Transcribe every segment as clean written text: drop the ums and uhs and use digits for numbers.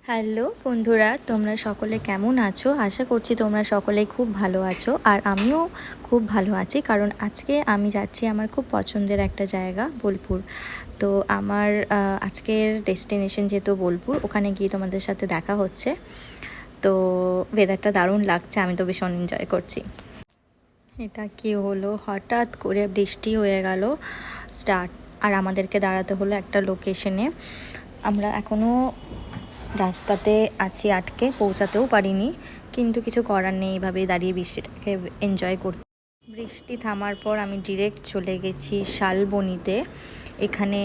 Hello বন্ধুরা, তোমরা সকলে কেমন আছো? আশা করছি তোমরা সকলে খুব ভালো আছো, আর আমিও খুব ভালো আছি। কারণ আজকে আমি যাচ্ছি আমার খুব পছন্দের একটা জায়গা, বোলপুর। তো আমার আজকের ডেস্টিনেশন যেহেতু বোলপুর, ওখানে গিয়ে তোমাদের সাথে দেখা হচ্ছে। তো ওয়েদারটা দারুণ লাগছে, আমি তো ভীষণ এনজয় করছি। এটা কি হলো, হঠাৎ করে বৃষ্টি হয়ে গেল স্টার্ট, আর আমাদেরকে দাঁড়াতে হলো একটা লোকেশনে। আমরা এখনও রাস্তাতে আছি, আটকে পৌঁছাতেও পারিনি, কিন্তু কিছু করার নেই, এইভাবেই দাঁড়িয়ে বৃষ্টিটাকে এনজয় করতে। বৃষ্টি থামার পর আমি ডিরেক্ট চলে গেছি শালবনিতে। এখানে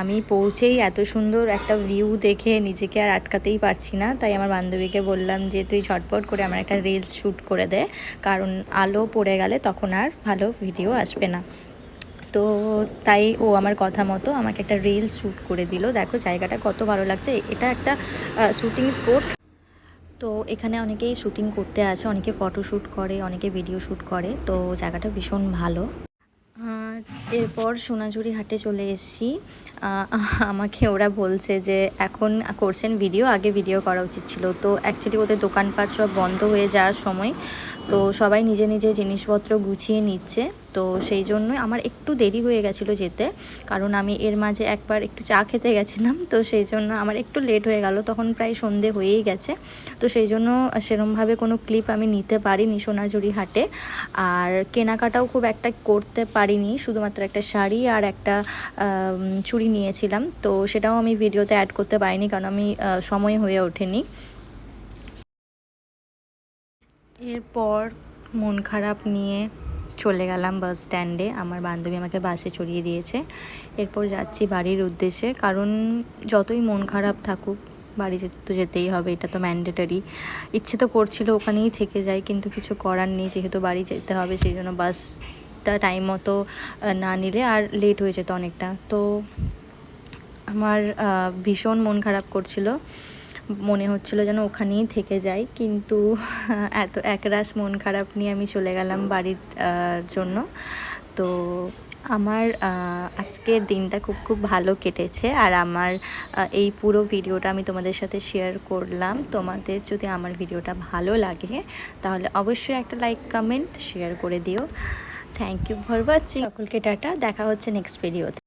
আমি পৌঁছেই এত সুন্দর একটা ভিউ দেখে নিজেকে আর আটকাতেই পারছি না, তাই আমার বান্ধবীকে বললাম যে তুই ঝটপট করে আমার একটা রিলস শ্যুট করে দে, কারণ আলো পড়ে গেলে তখন আর ভালো ভিডিও আসবে না। তো তাই ও আমার কথা মতো আমাকে একটা রিলস শ্যুট করে দিল। দেখো জায়গাটা কত ভালো লাগছে, এটা একটা শ্যুটিং স্পট। তো এখানে অনেকেই শ্যুটিং করতে আসে, অনেকে ফটো শ্যুট করে, অনেকে ভিডিও শ্যুট করে। তো জায়গাটা ভীষণ ভালো। এরপর সোনাঝুরি হাটে চলে এসেছি। আমাকে ওরা বলছে যে এখন করছেন ভিডিও, আগে ভিডিও করা উচিত ছিল। তো অ্যাকচুয়ালি ওদের দোকানপাট সব বন্ধ হয়ে যাওয়ার সময়, তো সবাই নিজে নিজে জিনিসপত্র গুছিয়ে নিচ্ছে। তো সেই জন্য আমার একটু দেরি হয়ে গেছিলো যেতে, কারণ আমি এর মাঝে একবার একটু চা খেতে গেছিলাম। তো সেই জন্য আমার একটু লেট হয়ে গেল, তখন প্রায় সন্ধে হয়েই গেছে। তো সেই জন্য সেরমভাবে কোনো ক্লিপ আমি নিতে পারিনি সোনাঝুরি হাটে, আর কেনাকাটাও খুব একটা করতে পারিনি। শুধুমাত্র একটা শাড়ি আর একটা চুড়ি নিয়েছিলাম, তো সেটাও আমি ভিডিওতে অ্যাড করতে পারিনি, কারণ আমি সময় হয়ে ওঠেনি। এরপর মন খারাপ নিয়ে চলে গেলাম বাস স্ট্যান্ডে। আমার বান্ধবী আমাকে বাসে চড়িয়ে দিয়েছে। এরপর যাচ্ছি বাড়ির উদ্দেশ্যে, কারণ যতই মন খারাপ থাকুক বাড়ি যেতে তো যেতেই হবে, এটা তো ম্যান্ডেটরি। ইচ্ছে তো করছিল ওখানেই থেকে যাই, কিন্তু কিছু করার নেই, যেহেতু বাড়ি যেতে হবে। সেই জন্য বাসটা টাইম মতো না নিলে আর লেট হয়ে যেত অনেকটা। তো আমার ভীষণ মন খারাপ করছিল, মনে হচ্ছিল যেন ওখানেই থেকে যাই, কিন্তু এত একরাশ মন খারাপ নিয়ে আমি চলে গেলাম বাড়ির জন্য। তো আমার আজকের দিনটা খুব খুব ভালো কেটেছে, আর আমার এই পুরো ভিডিওটা আমি তোমাদের সাথে শেয়ার করলাম। তোমাদের যদি আমার ভিডিওটা ভালো লাগে তাহলে অবশ্যই একটা লাইক, কমেন্ট, শেয়ার করে দিও। Thank you for watching. সকলকে টাটা, দেখা হচ্ছে নেক্সট ভিডিওতে।